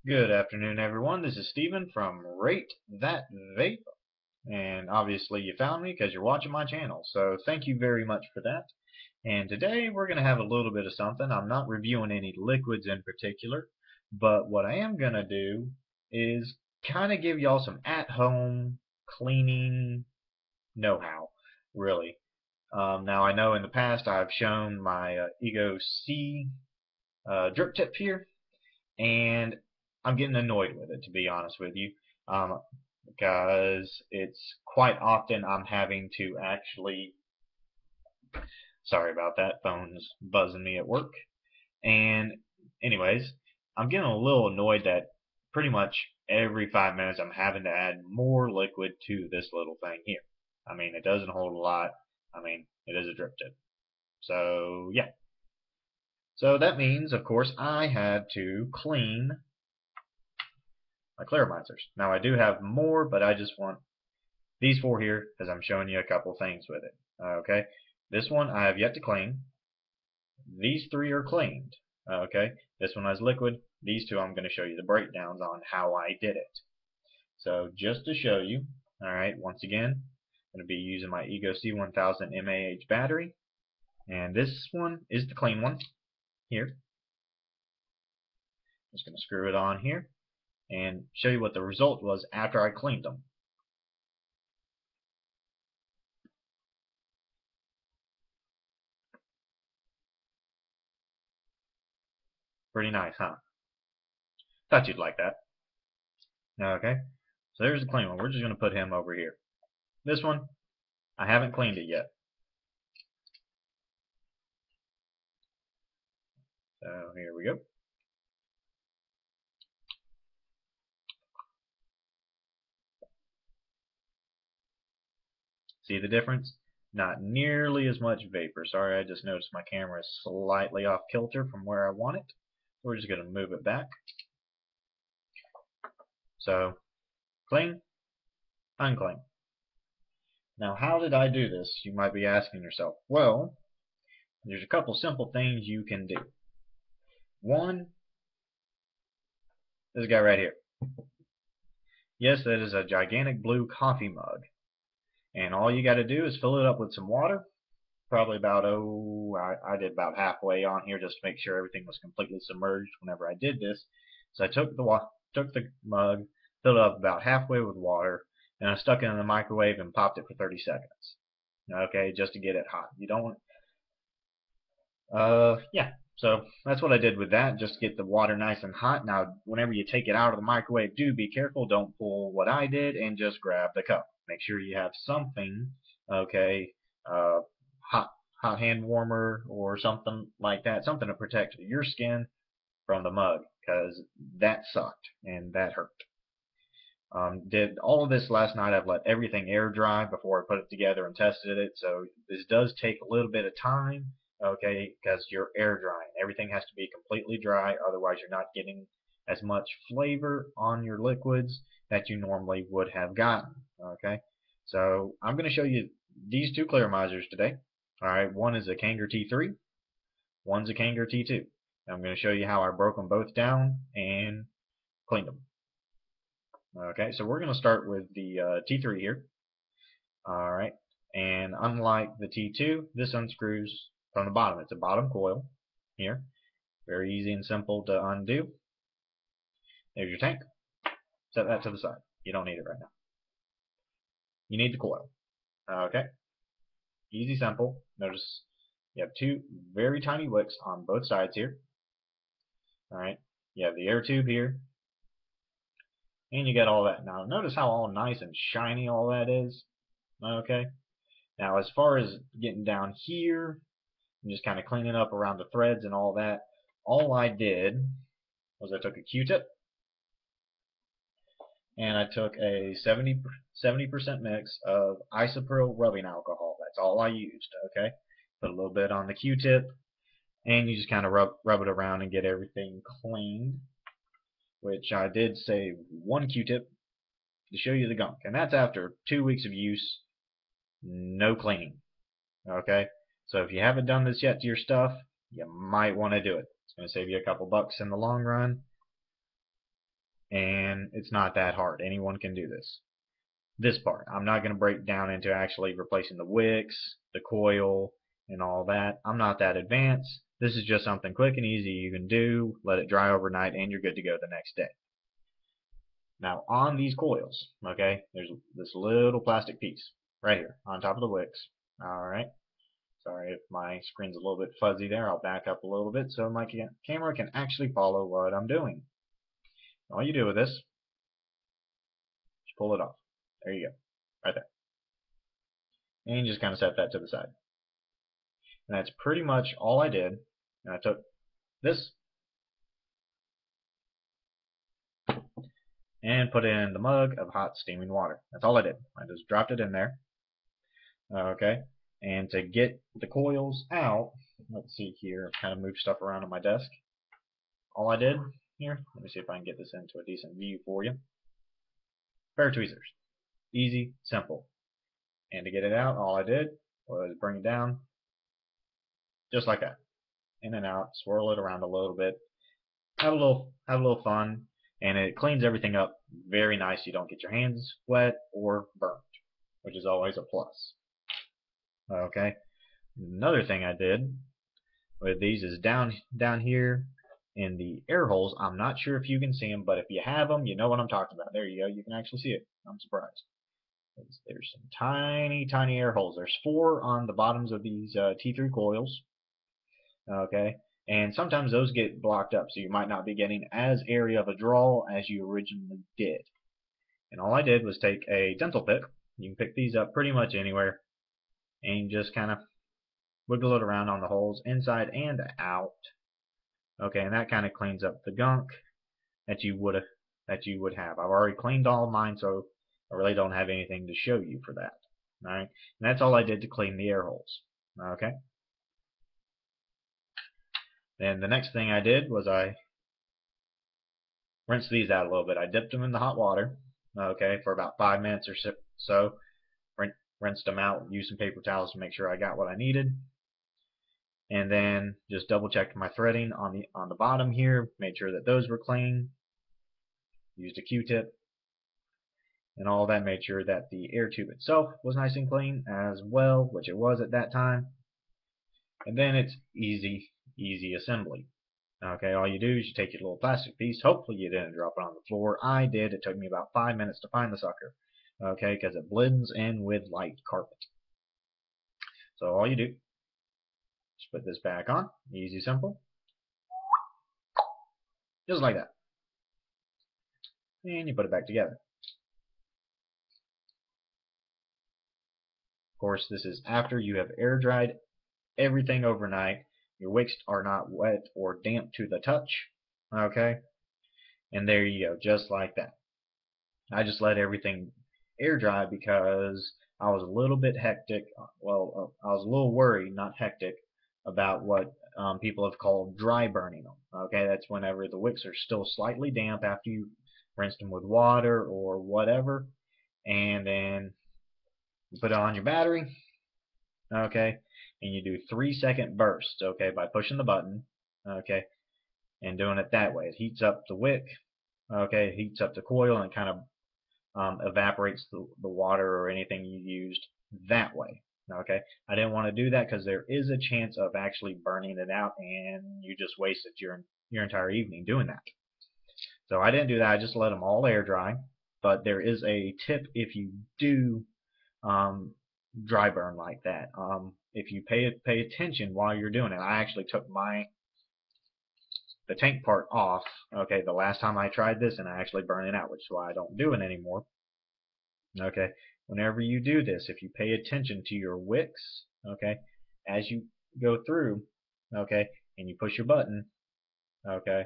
Good afternoon, everyone. This is Steven from Rate That Vape, and obviously you found me because you're watching my channel, so thank you very much for that. And today we're going to have a little bit of something. I'm not reviewing any liquids in particular, but what I am going to do is kind of give y'all some at-home cleaning know-how, really. Now I know in the past I've shown my Ego C drip tip here, and I'm getting annoyed with it, to be honest with you, um, because it's quite often I'm having to actually. Sorry about that. Phone's buzzing me at work. And anyways, I'm getting a little annoyed that pretty much every 5 minutes I'm having to add more liquid to this little thing here. I mean, it doesn't hold a lot. I mean, it is a drip tip. So yeah. So that means, of course, I had to clean my clearomizers. Now I do have more, but I just want these four here because I'm showing you a couple things with it. Okay, this one I have yet to clean. These three are cleaned. Okay, this one has liquid. These two I'm going to show you the breakdowns on how I did it. So just to show you, all right, once again, I'm going to be using my Ego C1000 mAh battery, and this one is the clean one here. Just going to screw it on here and show you what the result was after I cleaned them. Pretty nice, huh? Thought you'd like that. Okay, so there's the clean one. We're just going to put him over here. This one, I haven't cleaned it yet. So here we go. See the difference? Not nearly as much vapor. Sorry, I just noticed my camera is slightly off kilter from where I want it. We're just going to move it back. So, clean, unclean. Now, how did I do this? You might be asking yourself. Well, there's a couple simple things you can do. One, this guy right here. Yes, that is a gigantic blue coffee mug. And all you got to do is fill it up with some water. Probably about, I did about halfway on here just to make sure everything was completely submerged whenever I did this. So I took the mug, filled it up about halfway with water, and I stuck it in the microwave and popped it for 30 seconds. Okay, just to get it hot. You don't yeah. So that's what I did with that, just get the water nice and hot. Now, whenever you take it out of the microwave, do be careful. Don't pull what I did and just grab the cup. Make sure you have something, okay, hot hand warmer or something like that, something to protect your skin from the mug, because that sucked and that hurt. Did all of this last night. I've let everything air dry before I put it together and tested it. So this does take a little bit of time, okay, because you're air drying. Everything has to be completely dry, otherwise you're not getting as much flavor on your liquids that you normally would have gotten. Okay, so I'm going to show you these two clearomizers today. All right, one is a Kanger T3, one's a Kanger T2. I'm going to show you how I broke them both down and cleaned them. Okay, so we're going to start with the T3 here. All right, and unlike the T2, this unscrews from the bottom. It's a bottom coil here. Very easy and simple to undo. There's your tank. Set that to the side. You don't need it right now. You need the coil. Okay, easy, simple. Notice you have two very tiny wicks on both sides here. All right, you have the air tube here, and you got all that. Now notice how all nice and shiny all that is. Okay, now as far as getting down here and just kind of cleaning up around the threads and all that, all I did was I took a Q-tip and I took a 70% mix of isopropyl rubbing alcohol. That's all I used. Okay, put a little bit on the Q-tip and you just kind of rub it around and get everything cleaned, which I did save one Q-tip to show you the gunk, and that's after 2 weeks of use, no cleaning. Okay, so if you haven't done this yet to your stuff, you might want to do it. It's going to save you a couple bucks in the long run. and it's not that hard. Anyone can do this. This part, I'm not going to break down into actually replacing the wicks, the coil, and all that. I'm not that advanced. This is just something quick and easy you can do. Let it dry overnight, and you're good to go the next day. Now, on these coils, okay, there's this little plastic piece right here on top of the wicks. All right. Sorry if my screen's a little bit fuzzy there. I'll back up a little bit so my camera can actually follow what I'm doing. All you do with this, just pull it off. There you go. Right there. And you just kind of set that to the side. And that's pretty much all I did. And I took this and put it in the mug of hot steaming water. That's all I did. I just dropped it in there. Okay. And to get the coils out, let's see here, I've kind of moved stuff around on my desk. All I did here, let me see if I can get this into a decent view for you. Pair of tweezers. Easy, simple. And to get it out, all I did was bring it down just like that. In and out, swirl it around a little bit. Have a little fun, and it cleans everything up very nice. You don't get your hands wet or burnt, which is always a plus. Okay. Another thing I did with these is down here in the air holes. I'm not sure if you can see them, but if you have them, you know what I'm talking about. There you go. You can actually see it. I'm surprised. There's some tiny air holes. There's 4 on the bottoms of these T3 coils. Okay. And sometimes those get blocked up, so you might not be getting as airy of a draw as you originally did. And all I did was take a dental pick. You can pick these up pretty much anywhere, and just kind of wiggle it around on the holes inside and out. Okay, and that kind of cleans up the gunk that you would have. I've already cleaned all mine, so I really don't have anything to show you for that. All right, and that's all I did to clean the air holes. Okay. Then the next thing I did was I rinsed these out a little bit. I dipped them in the hot water, okay, for about 5 minutes or so. Rinsed them out, used some paper towels to make sure I got what I needed. And then just double checked my threading on the bottom here, made sure that those were clean. Used a Q-tip and all that, made sure that the air tube itself was nice and clean as well, which it was at that time. And then it's easy assembly. Okay, all you do is you take your little plastic piece. Hopefully you didn't drop it on the floor. I did. It took me about 5 minutes to find the sucker. Okay, because it blends in with light carpet. So all you do, just put this back on. Easy, simple. Just like that. And you put it back together. Of course, this is after you have air dried everything overnight. Your wicks are not wet or damp to the touch. Okay? And there you go, just like that. I just let everything air dry because I was a little bit hectic. Well, I was a little worried, not hectic, about what people have called dry burning them. Okay, that's whenever the wicks are still slightly damp after you rinsed them with water or whatever, and then you put it on your battery. Okay, and you do 3-second bursts. Okay, by pushing the button. Okay, and doing it that way. It heats up the wick. Okay, it heats up the coil and kind of evaporates the water or anything you used that way. Okay, I didn't want to do that because there is a chance of actually burning it out, and you just wasted your entire evening doing that. So I didn't do that. I just let them all air dry. But there is a tip if you do dry burn like that. If you pay attention while you're doing it. I actually took the tank part off, okay, the last time I tried this, and I actually burned it out, which is why I don't do it anymore. Okay, whenever you do this, if you pay attention to your wicks, okay, as you go through, okay, and you push your button, okay,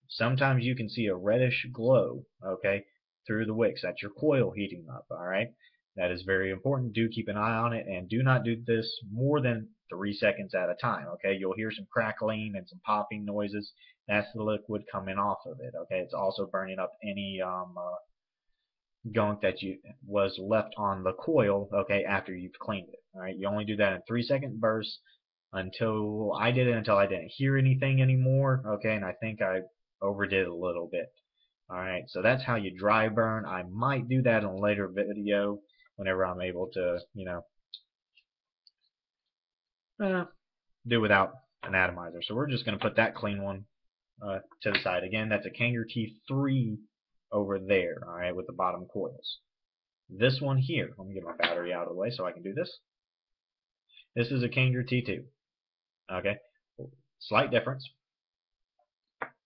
sometimes you can see a reddish glow, okay, through the wicks. That's your coil heating up, alright? That is very important. Do keep an eye on it, and do not do this more than 3 seconds at a time, okay? You'll hear some crackling and some popping noises. That's the liquid coming off of it, okay? It's also burning up any gunk that was left on the coil, okay, after you've cleaned it, alright? You only do that in 3-second bursts until I did it until I didn't hear anything anymore, okay? And I think I overdid a little bit. Alright, so that's how you dry burn. I might do that in a later video whenever I'm able to, do without an atomizer. So we're just going to put that clean one to the side. Again, that's a Kanger T3 over there, alright, with the bottom coils. This one here, let me get my battery out of the way so I can do this. This is a Kanger T2. Okay, slight difference.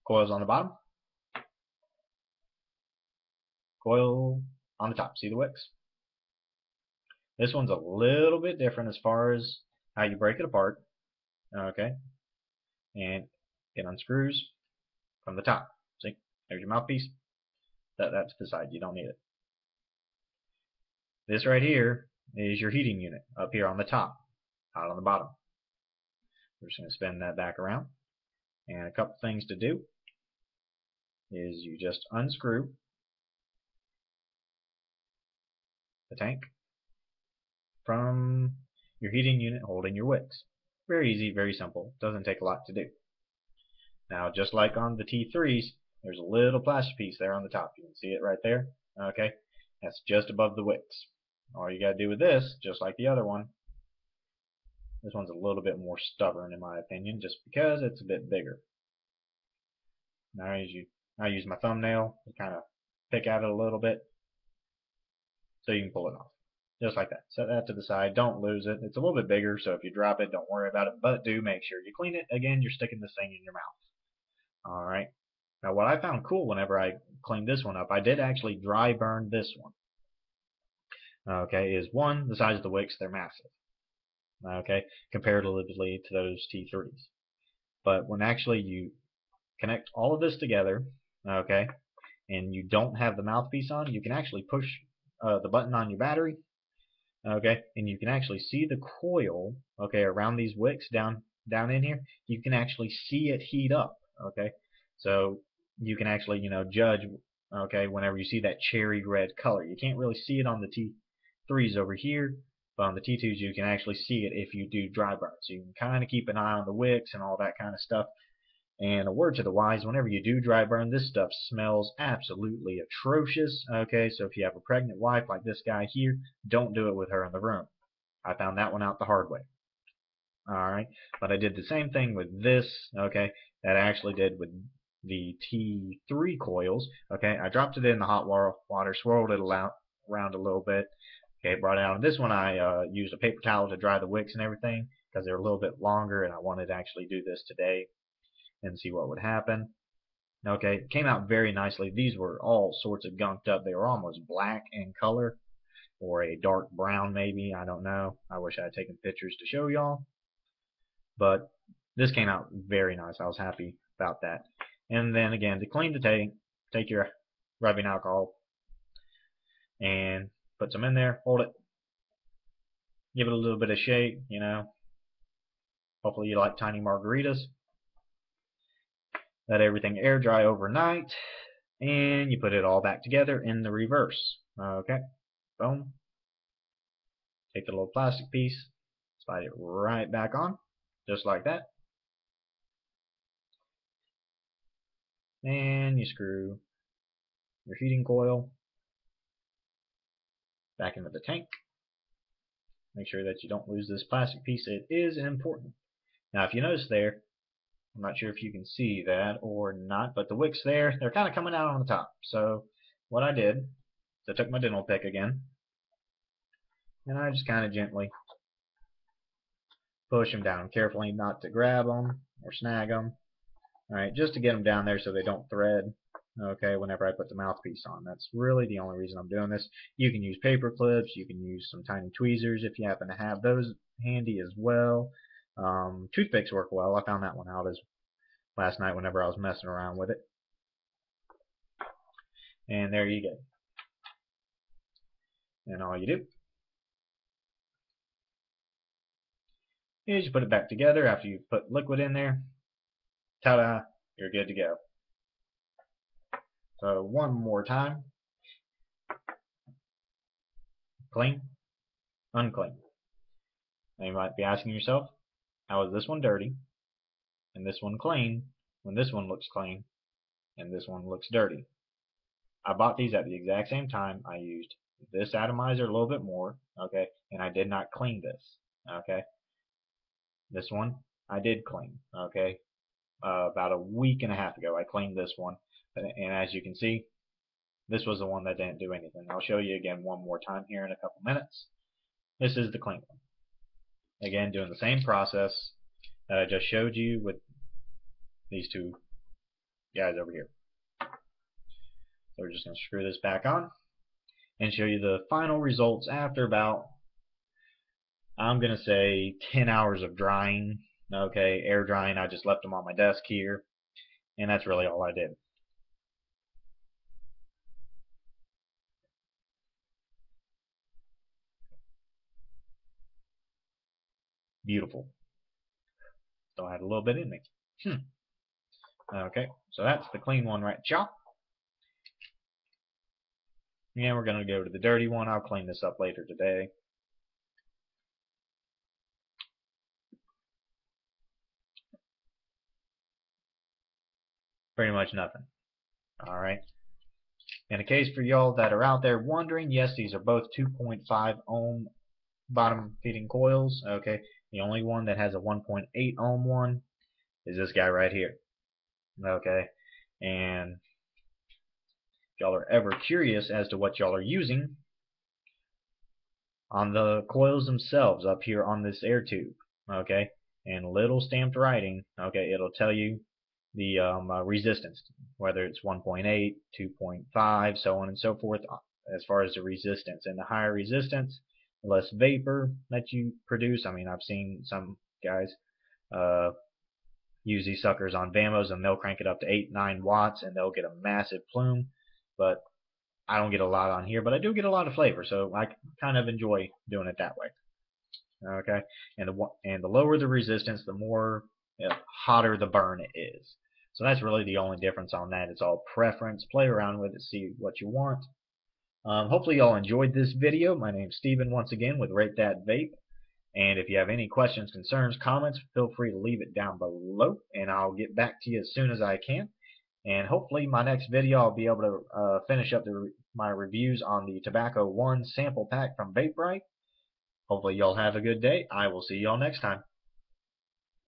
Coils on the bottom, coil on the top. See the wicks? This one's a little bit different as far as how you break it apart. Okay, and it unscrews from the top. See, there's your mouthpiece. That's the side. You don't need it. This right here is your heating unit up here on the top, out on the bottom. We're just going to spin that back around. And a couple things to do is you just unscrew the tank from your heating unit holding your wicks. Very easy, very simple. Doesn't take a lot to do. Now, just like on the T3s, there's a little plastic piece there on the top. You can see it right there. Okay, that's just above the wicks. All you got to do with this, just like the other one, this one's a little bit more stubborn in my opinion, just because it's a bit bigger. Now I use my thumbnail to kind of pick at it a little bit, so you can pull it off. Just like that. Set that to the side. Don't lose it. It's a little bit bigger, so if you drop it, don't worry about it. But do make sure you clean it. Again, you're sticking this thing in your mouth. Alright. Now what I found cool whenever I cleaned this one up, I did actually dry burn this one. Okay, is one, the size of the wicks, they're massive. Okay, comparatively to those T3s. But when actually you connect all of this together, okay, and you don't have the mouthpiece on, you can actually push the button on your battery, okay, and you can actually see the coil, okay, around these wicks down in here. You can actually see it heat up, okay, so you can actually judge, okay, whenever you see that cherry red color. You can't really see it on the T3s over here, but on the T2s you can actually see it if you do dry burn. So you can kind of keep an eye on the wicks and all that kind of stuff. And a word to the wise, whenever you do dry burn, this stuff smells absolutely atrocious. Okay, so if you have a pregnant wife like this guy here, don't do it with her in the room. I found that one out the hard way. Alright, but I did the same thing with this, okay, that I actually did with the T3 coils. Okay, I dropped it in the hot water, swirled it around a little bit. Okay, brought it out. This one I used a paper towel to dry the wicks and everything because they're a little bit longer, and I wanted to actually do this today and see what would happen. Okay, it came out very nicely. These were all sorts of gunked up. They were almost black in color, or a dark brown maybe. I don't know. I wish I had taken pictures to show y'all. But this came out very nice. I was happy about that. And then again, to clean the tank, take your rubbing alcohol and put some in there, hold it, give it a little bit of shake, hopefully you like tiny margaritas. Let everything air dry overnight, and you put it all back together in the reverse. Okay, boom. Take the little plastic piece, slide it right back on, just like that. And you screw your heating coil back into the tank. Make sure that you don't lose this plastic piece. It is important. Now, if you notice there, I'm not sure if you can see that or not, but the wicks there, they're kind of coming out on the top. So what I did is I took my dental pick again, and I just kind of gently push them down, carefully not to grab them or snag them. Alright, just to get them down there so they don't thread, okay, whenever I put the mouthpiece on. That's really the only reason I'm doing this. You can use paper clips, you can use some tiny tweezers if you happen to have those handy as well. Toothpicks work well. I found that one out last night whenever I was messing around with it. And there you go. And all you do is you put it back together after you put liquid in there. Ta-da! You're good to go. So one more time. Clean, unclean. Now you might be asking yourself, how is this one dirty and this one clean when this one looks clean and this one looks dirty? I bought these at the exact same time. I used this atomizer a little bit more, okay, and I did not clean this, okay. This one I did clean, okay. About a week and a half ago I cleaned this one, and as you can see, this was the one that didn't do anything. I'll show you again one more time here in a couple minutes. This is the clean one. Again, doing the same process that I just showed you with these two guys over here. So we're just going to screw this back on and show you the final results after about, I'm going to say, 10 hours of drying. Okay, air drying. I just left them on my desk here, and that's really all I did. Beautiful. Still had a little bit in me. Okay, so that's the clean one, right, y'all? And we're going to go to the dirty one. I'll clean this up later today. Pretty much nothing. Alright. In a case for y'all that are out there wondering, yes, these are both 2.5 ohm bottom feeding coils. Okay, the only one that has a 1.8 ohm one is this guy right here. Okay, and if y'all are ever curious as to what y'all are using, on the coils themselves up here on this air tube, okay, and little stamped writing, okay, it'll tell you the resistance, whether it's 1.8, 2.5, so on and so forth, as far as the resistance. And the higher resistance, the less vapor that you produce. I mean, I've seen some guys use these suckers on Vamos, and they'll crank it up to 8-9 watts, and they'll get a massive plume. But I don't get a lot on here, but I do get a lot of flavor, so I kind of enjoy doing it that way. Okay, and the lower the resistance, the more hotter the burn is. So that's really the only difference on that. It's all preference. Play around with it, see what you want. Hopefully y'all enjoyed this video. My name's Steven once again with Rate That Vape. And if you have any questions, concerns, comments, feel free to leave it down below, and I'll get back to you as soon as I can. And hopefully my next video I'll be able to finish up my reviews on the Tobacco 1 sample pack from Vape. Hopefully y'all have a good day. I will see y'all next time.